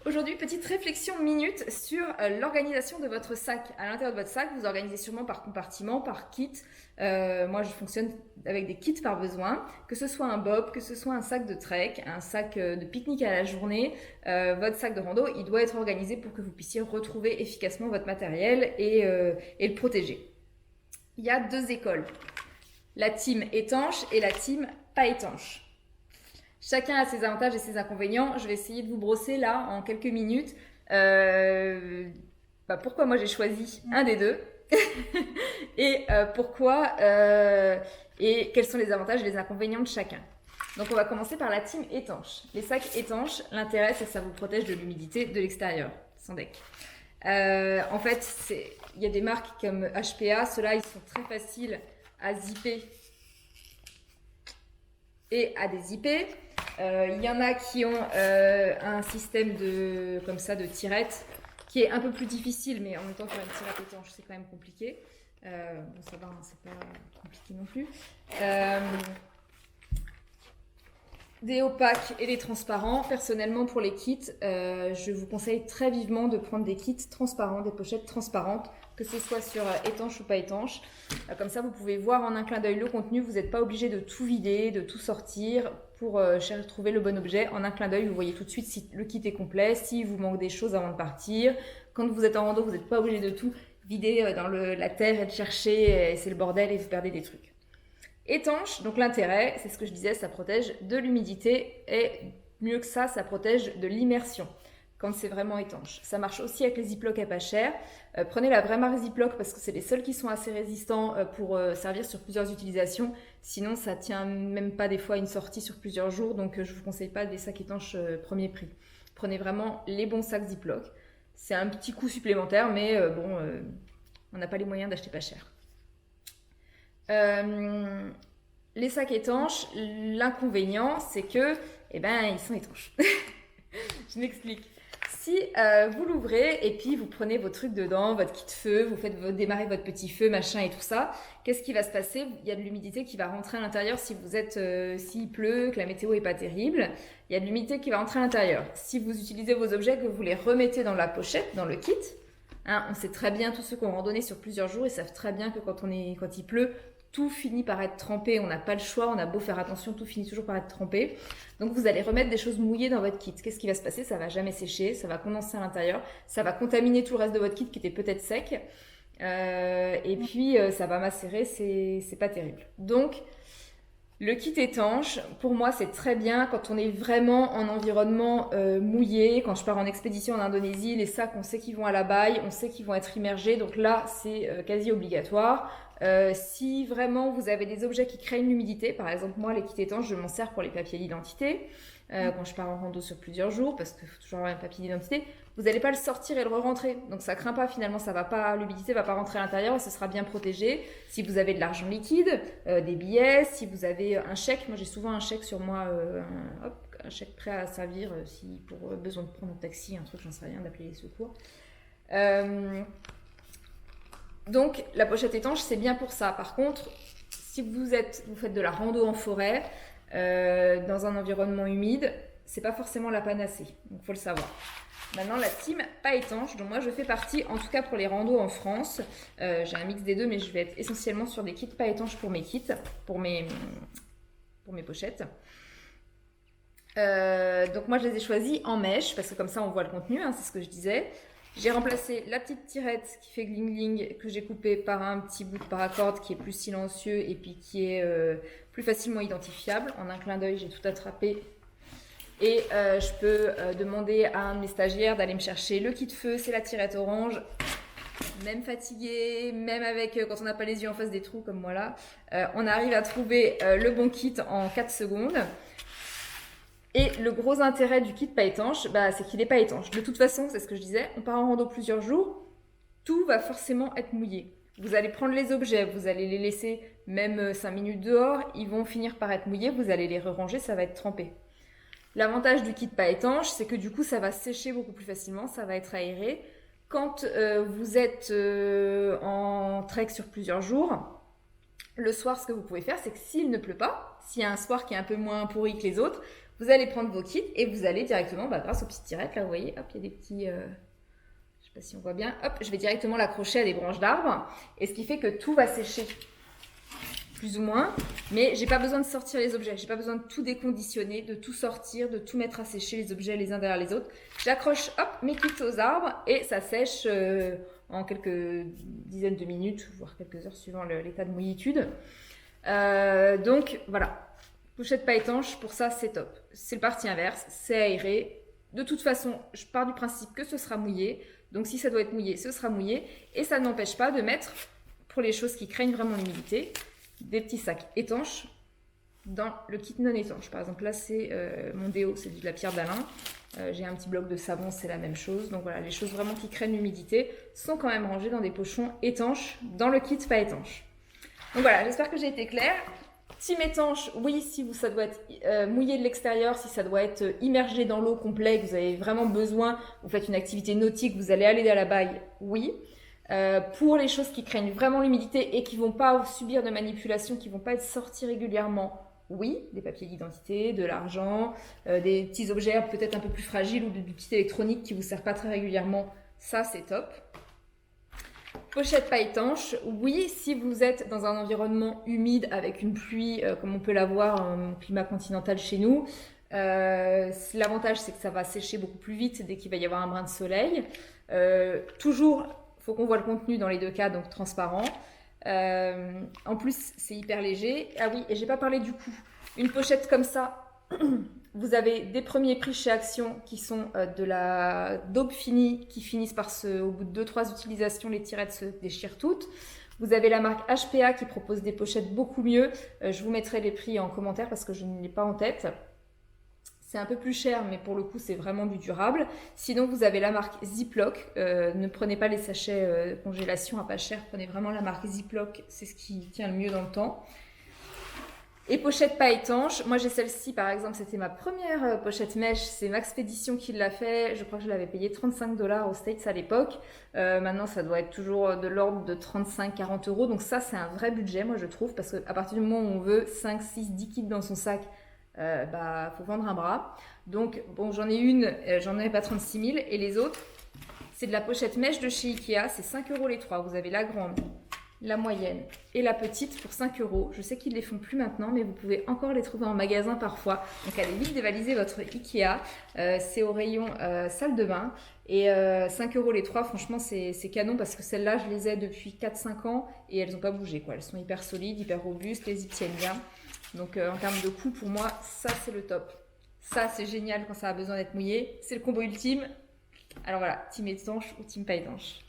Aujourd'hui, petite réflexion minute sur l'organisation de votre sac. À l'intérieur de votre sac, vous organisez sûrement par compartiment, par kit. Moi, je fonctionne avec des kits par besoin, que ce soit un bob, que ce soit un sac de trek, un sac de pique-nique à la journée. Votre sac de rando, il doit être organisé pour que vous puissiez retrouver efficacement votre matériel et le protéger. Il y a deux écoles, la team étanche et la team pas étanche. Chacun a ses avantages et ses inconvénients. Je vais essayer de vous brosser là en quelques minutes pourquoi moi j'ai choisi un des deux et et quels sont les avantages et les inconvénients de chacun. Donc on va commencer par la team étanche. Les sacs étanches, l'intérêt c'est que ça vous protège de l'humidité de l'extérieur, sans deck. En fait, il y a des marques comme HPA, ceux-là ils sont très faciles à zipper et à dézipper. Il y en a qui ont un système comme ça de tirette qui est un peu plus difficile, mais en même temps faire une tirette étanche c'est quand même compliqué. Bon, ça va, hein, c'est pas compliqué non plus. Des opaques et des transparents. Personnellement, pour les kits, je vous conseille très vivement de prendre des kits transparents, des pochettes transparentes, que ce soit sur étanche ou pas étanche. Comme ça, vous pouvez voir en un clin d'œil le contenu. Vous n'êtes pas obligé de tout vider, de tout sortir pour trouver le bon objet. En un clin d'œil, vous voyez tout de suite si le kit est complet, s'il vous manque des choses avant de partir. Quand vous êtes en rando, vous n'êtes pas obligé de tout vider dans la terre et de chercher. Et c'est le bordel et vous perdez des trucs. Étanche, donc l'intérêt, c'est ce que je disais, ça protège de l'humidité et mieux que ça protège de l'immersion quand c'est vraiment étanche. Ça marche aussi avec les Ziploc à pas cher. Prenez la vraie marque Ziploc parce que c'est les seuls qui sont assez résistants pour servir sur plusieurs utilisations. Sinon, ça tient même pas des fois une sortie sur plusieurs jours, donc je vous conseille pas des sacs étanches premier prix. Prenez vraiment les bons sacs Ziploc. C'est un petit coût supplémentaire, mais on n'a pas les moyens d'acheter pas cher. Les sacs étanches, l'inconvénient c'est que ils sont étanches. Je m'explique. Si vous l'ouvrez et puis vous prenez vos trucs dedans, votre kit feu, vous faites démarrer votre petit feu, machin et tout ça, qu'est-ce qui va se passer? Il y a de l'humidité qui va rentrer à l'intérieur si s'il pleut, que la météo est pas terrible. Il y a de l'humidité qui va rentrer à l'intérieur. Si vous utilisez vos objets, que vous les remettez dans la pochette, dans le kit, hein, on sait très bien, tous ceux qui ont randonné sur plusieurs jours, ils savent très bien que quand il pleut, tout finit par être trempé, on n'a pas le choix, on a beau faire attention, tout finit toujours par être trempé. Donc vous allez remettre des choses mouillées dans votre kit. Qu'est-ce qui va se passer? Ça va jamais sécher, ça va condenser à l'intérieur, ça va contaminer tout le reste de votre kit qui était peut-être sec, et puis ça va macérer, c'est pas terrible. Donc le kit étanche, pour moi c'est très bien quand on est vraiment en environnement mouillé. Quand je pars en expédition en Indonésie, les sacs on sait qu'ils vont à la baille, on sait qu'ils vont être immergés, donc là c'est quasi obligatoire. Si vraiment vous avez des objets qui craignent l'humidité, par exemple moi les kits étanches je m'en sers pour les papiers d'identité quand je pars en rando sur plusieurs jours parce qu'il faut toujours avoir un papier d'identité, vous n'allez pas le sortir et le re-rentrer, donc ça craint pas finalement, ça va pas, l'humidité va pas rentrer à l'intérieur et ce sera bien protégé. Si vous avez de l'argent liquide, des billets, si vous avez un chèque, moi j'ai souvent un chèque sur moi, un chèque prêt à servir si pour besoin de prendre un taxi, un truc, j'en sais rien, d'appeler les secours. Donc la pochette étanche c'est bien pour ça. Par contre, si vous faites de la rando en forêt, dans un environnement humide, c'est pas forcément la panacée, donc faut le savoir. Maintenant la team pas étanche, dont moi je fais partie, en tout cas pour les randos en France, j'ai un mix des deux mais je vais être essentiellement sur des kits pas étanches pour mes kits, pour mes pochettes. Donc moi je les ai choisis en mèche parce que comme ça on voit le contenu, hein, c'est ce que je disais. J'ai remplacé la petite tirette qui fait gling gling que j'ai coupée par un petit bout de paracorde qui est plus silencieux et puis qui est plus facilement identifiable. En un clin d'œil, j'ai tout attrapé. Et je peux demander à un de mes stagiaires d'aller me chercher le kit feu, c'est la tirette orange. Même fatigué, même avec quand on n'a pas les yeux en face des trous comme moi là, on arrive à trouver le bon kit en 4 secondes. Et le gros intérêt du kit pas étanche, c'est qu'il n'est pas étanche. De toute façon, c'est ce que je disais, on part en rando plusieurs jours, tout va forcément être mouillé. Vous allez prendre les objets, vous allez les laisser même 5 minutes dehors, ils vont finir par être mouillés, vous allez les re-ranger, ça va être trempé. L'avantage du kit pas étanche, c'est que du coup, ça va sécher beaucoup plus facilement, ça va être aéré. Quand vous êtes en trek sur plusieurs jours, le soir, ce que vous pouvez faire, c'est que s'il ne pleut pas, s'il y a un soir qui est un peu moins pourri que les autres, Vous allez prendre vos kits et vous allez directement, grâce aux petites tirettes, là vous voyez, hop, il y a des petits... je sais pas si on voit bien. Hop, je vais directement l'accrocher à des branches d'arbres. Et ce qui fait que tout va sécher, plus ou moins. Mais j'ai pas besoin de sortir les objets. J'ai pas besoin de tout déconditionner, de tout sortir, de tout mettre à sécher les objets les uns derrière les autres. J'accroche, hop, mes kits aux arbres et ça sèche en quelques dizaines de minutes, voire quelques heures suivant l'état de mouillitude. Donc voilà, pochette pas étanche, pour ça c'est top. C'est le parti inverse, c'est aéré. De toute façon, je pars du principe que ce sera mouillé. Donc si ça doit être mouillé, ce sera mouillé. Et ça n'empêche pas de mettre, pour les choses qui craignent vraiment l'humidité, des petits sacs étanches dans le kit non étanche. Par exemple, là c'est mon déo, c'est de la pierre d'Alain. J'ai un petit bloc de savon, c'est la même chose. Donc voilà, les choses vraiment qui craignent l'humidité sont quand même rangées dans des pochons étanches dans le kit pas étanche. Donc voilà, j'espère que j'ai été claire. Team étanche, oui, si ça doit être mouillé de l'extérieur, si ça doit être immergé dans l'eau complet, que vous avez vraiment besoin, vous faites une activité nautique, vous allez aller à la baille, oui. Pour les choses qui craignent vraiment l'humidité et qui ne vont pas subir de manipulation, qui ne vont pas être sorties régulièrement, oui, des papiers d'identité, de l'argent, des petits objets peut-être un peu plus fragiles ou du petit électronique qui ne vous sert pas très régulièrement, ça c'est top. Pochette pas étanche, oui, si vous êtes dans un environnement humide avec une pluie comme on peut l'avoir en climat continental chez nous, l'avantage c'est que ça va sécher beaucoup plus vite dès qu'il va y avoir un brin de soleil. Toujours, il faut qu'on voit le contenu dans les deux cas, donc transparent. En plus, c'est hyper léger. Ah oui, et j'ai pas parlé du coût. Une pochette comme ça, vous avez des premiers prix chez Action qui sont de la daube finie qui finissent par au bout de 2-3 utilisations, les tirettes se déchirent toutes. Vous avez la marque HPA qui propose des pochettes beaucoup mieux. Je vous mettrai les prix en commentaire parce que je ne l'ai pas en tête. C'est un peu plus cher, mais pour le coup, c'est vraiment du durable. Sinon, vous avez la marque Ziploc. Ne prenez pas les sachets congélation à pas cher. Prenez vraiment la marque Ziploc. C'est ce qui tient le mieux dans le temps. Et pochette pas étanche. Moi, j'ai celle-ci, par exemple. C'était ma première pochette mèche. C'est Maxpédition qui l'a fait. Je crois que je l'avais payé 35 $ aux States à l'époque. Maintenant, ça doit être toujours de l'ordre de 35-40 €. Donc ça, c'est un vrai budget, moi, je trouve. Parce qu'à partir du moment où on veut 5, 6, 10 kits dans son sac, faut vendre un bras. Donc bon, j'en ai une, j'en ai pas 36 000 et les autres c'est de la pochette mèche de chez Ikea, c'est 5 € les trois. Vous avez la grande, la moyenne et la petite pour 5 €. Je sais qu'ils les font plus maintenant, mais vous pouvez encore les trouver en magasin parfois. Donc allez vite dévaliser votre Ikea. C'est au rayon salle de bain et 5 € les trois. Franchement c'est canon parce que celles-là je les ai depuis 4-5 ans et elles n'ont pas bougé quoi. Elles sont hyper solides, hyper robustes, les zips tiennent bien. Donc en termes de coût, pour moi, ça c'est le top. Ça c'est génial quand ça a besoin d'être mouillé. C'est le combo ultime. Alors voilà, team étanche ou team pas étanche.